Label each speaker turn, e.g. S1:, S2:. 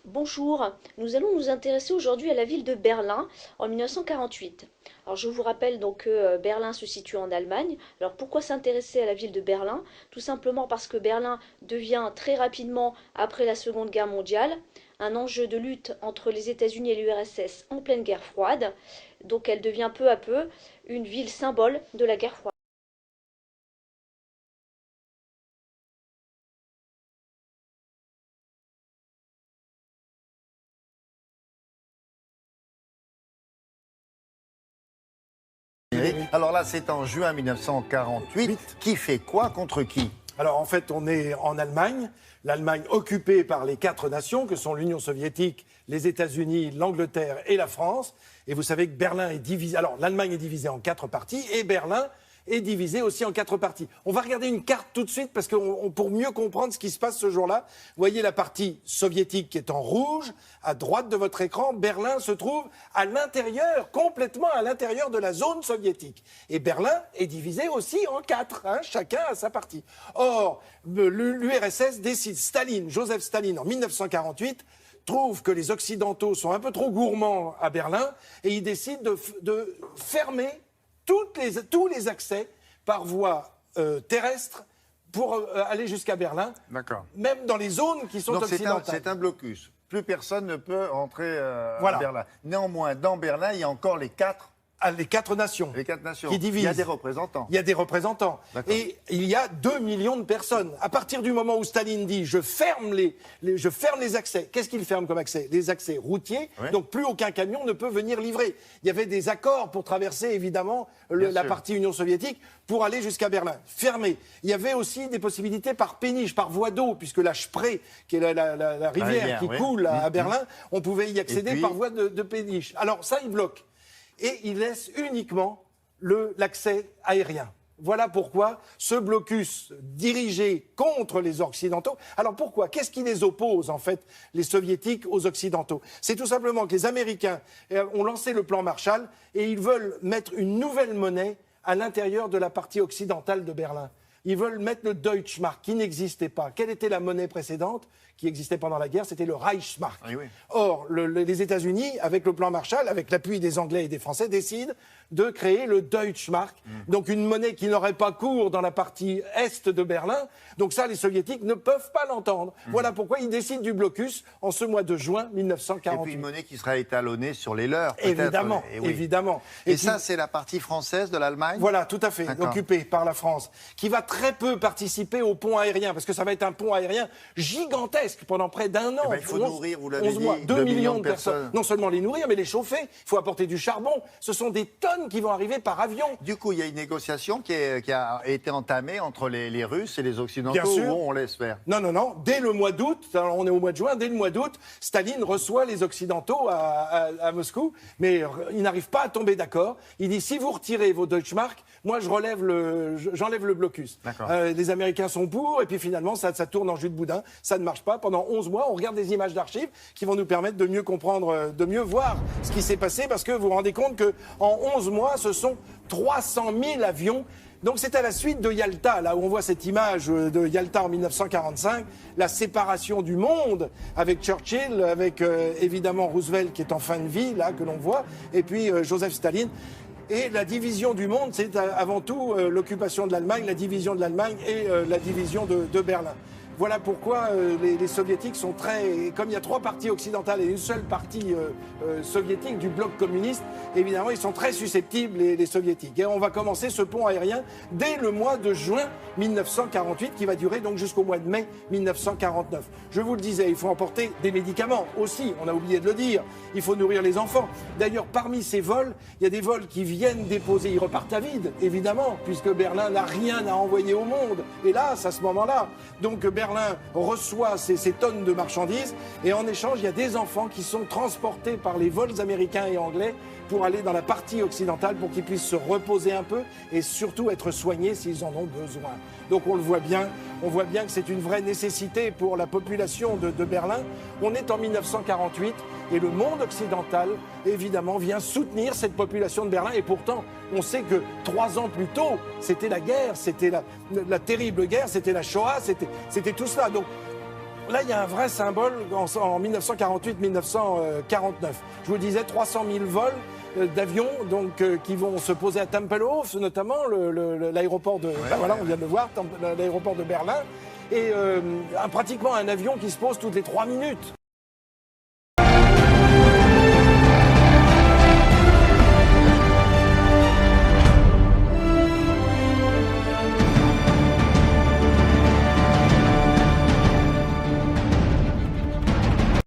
S1: Bonjour, nous allons nous intéresser aujourd'hui à la ville de Berlin en 1948. Alors je vous rappelle donc que Berlin se situe en Allemagne. Alors pourquoi s'intéresser à la ville de Berlin? Tout simplement parce que Berlin devient très rapidement, après la Seconde Guerre mondiale, un enjeu de lutte entre les États-Unis et l'URSS en pleine guerre froide. Donc elle devient peu à peu une ville symbole de la guerre froide.
S2: Alors là, c'est en juin 1948. Qui fait quoi contre qui?
S3: Alors en fait, on est en Allemagne, l'Allemagne occupée par les quatre nations que sont l'Union soviétique, les États-Unis, l'Angleterre et la France. Et vous savez que Berlin est divisé. Alors l'Allemagne est divisée en quatre parties et Berlin est divisé aussi en quatre parties. On va regarder une carte tout de suite parce que pour mieux comprendre ce qui se passe ce jour-là, vous voyez la partie soviétique qui est en rouge, à droite de votre écran. Berlin se trouve à l'intérieur, complètement à l'intérieur de la zone soviétique. Et Berlin est divisé aussi en quatre, hein, chacun a sa partie. Or, l'URSS décide, Joseph Staline, en 1948, trouve que les Occidentaux sont un peu trop gourmands à Berlin et il décide de fermer tous les accès par voie terrestre pour aller jusqu'à Berlin, même dans les zones qui sont
S2: Donc
S3: occidentales.
S2: c'est un blocus. Plus personne ne peut entrer
S3: Voilà.
S2: à Berlin. Néanmoins, dans Berlin, il y a encore les quatre
S3: nations.
S2: Les quatre nations.
S3: Qui divisent.
S2: Il y a des représentants.
S3: Il y a des représentants.
S2: D'accord.
S3: Et il y a 2 millions de personnes. À partir du moment où Staline dit je ferme les accès, qu'est-ce qu'il ferme comme accès? Les accès routiers,
S2: Oui.
S3: donc plus aucun camion ne peut venir livrer. Il y avait des accords pour traverser évidemment la
S2: sûr.
S3: partie Union soviétique pour aller jusqu'à Berlin. Fermé. Il y avait aussi des possibilités par péniche, par voie d'eau, puisque la Spree, qui est la rivière qui
S2: oui.
S3: coule à Berlin, on pouvait y accéder
S2: puis-
S3: par voie de péniche. Alors ça, il bloque. Et il laisse uniquement l'accès aérien. Voilà pourquoi ce blocus dirigé contre les Occidentaux. Alors pourquoi? Qu'est-ce qui les oppose, en fait, les Soviétiques aux Occidentaux? C'est tout simplement que les Américains ont lancé le plan Marshall et ils veulent mettre une nouvelle monnaie à l'intérieur de la partie occidentale de Berlin. Ils veulent mettre le Deutschmark, qui n'existait pas. Quelle était la monnaie précédente qui existait pendant la guerre? C'était le Reichsmark.
S2: Oui, oui.
S3: Or, les États-Unis, avec le plan Marshall, avec l'appui des Anglais et des Français, décident de créer le Deutschmark, donc une monnaie qui n'aurait pas cours dans la partie est de Berlin. Donc ça, les Soviétiques ne peuvent pas l'entendre. Voilà pourquoi ils décident du blocus en ce mois de juin
S2: Et
S3: 1948.
S2: puis une monnaie qui sera étalonnée sur les leurs, peut-être.
S3: Évidemment,
S2: Et oui.
S3: évidemment.
S2: Et
S3: puis-
S2: ça, c'est la partie française de l'Allemagne?
S3: Voilà, tout à fait,
S2: D'accord.
S3: occupé par la France, qui va très peu participer au pont aérien, parce que ça va être un pont aérien gigantesque pendant près d'un an.
S2: Eh ben, il faut nourrir, vous l'avez
S3: 11 mois,
S2: dit,
S3: 2 millions de personnes. Non seulement les nourrir, mais les chauffer. Il faut apporter du charbon. Ce sont des tonnes qui vont arriver par avion.
S2: Du coup, il y a une négociation qui a été entamée entre les Russes et les Occidentaux,
S3: Bien sûr.
S2: où on laisse faire.
S3: Non. Dès le mois d'août, alors on est au mois de juin, dès le mois d'août, Staline reçoit les Occidentaux à Moscou, mais il n'arrive pas à tomber d'accord. Il dit, si vous retirez vos Deutschmark, moi j'enlève le blocus.
S2: D'accord.
S3: Les Américains sont pour, et puis finalement ça tourne en jus de boudin. Ça ne marche pas. Pendant 11 mois, on regarde des images d'archives qui vont nous permettre de mieux comprendre, de mieux voir ce qui s'est passé, parce que vous vous rendez compte qu'en 11 mois, ce sont 300 000 avions. Donc c'est à la suite de Yalta, là où on voit cette image de Yalta en 1945, la séparation du monde avec Churchill, avec évidemment Roosevelt qui est en fin de vie, là que l'on voit, et puis Joseph Staline. Et la division du monde, c'est avant tout l'occupation de l'Allemagne, la division de l'Allemagne et la division de Berlin. Voilà pourquoi les Soviétiques sont très... Comme il y a 3 parties occidentales et une seule partie soviétique du bloc communiste, évidemment, ils sont très susceptibles, les Soviétiques. Et on va commencer ce pont aérien dès le mois de juin 1948, qui va durer donc jusqu'au mois de mai 1949. Je vous le disais, il faut emporter des médicaments aussi, on a oublié de le dire. Il faut nourrir les enfants. D'ailleurs, parmi ces vols, il y a des vols qui viennent déposer, ils repartent à vide, évidemment, puisque Berlin n'a rien à envoyer au monde, hélas, à ce moment-là. Donc Berlin reçoit ces tonnes de marchandises et en échange, il y a des enfants qui sont transportés par les vols américains et anglais pour aller dans la partie occidentale pour qu'ils puissent se reposer un peu et surtout être soignés s'ils en ont besoin. Donc on voit bien que c'est une vraie nécessité pour la population de Berlin. On est en 1948 et le monde occidental, évidemment, vient soutenir cette population de Berlin. Et pourtant, on sait que 3 ans plus tôt, c'était la guerre, c'était la terrible guerre, c'était la Shoah, c'était tout cela. Donc Là, il y a un vrai symbole en 1948-1949. Je vous disais 300 000 vols d'avions qui vont se poser à Tempelhof, notamment l'aéroport de... voilà, on vient de le voir, l'aéroport de Berlin. Et pratiquement un avion qui se pose toutes les 3 minutes.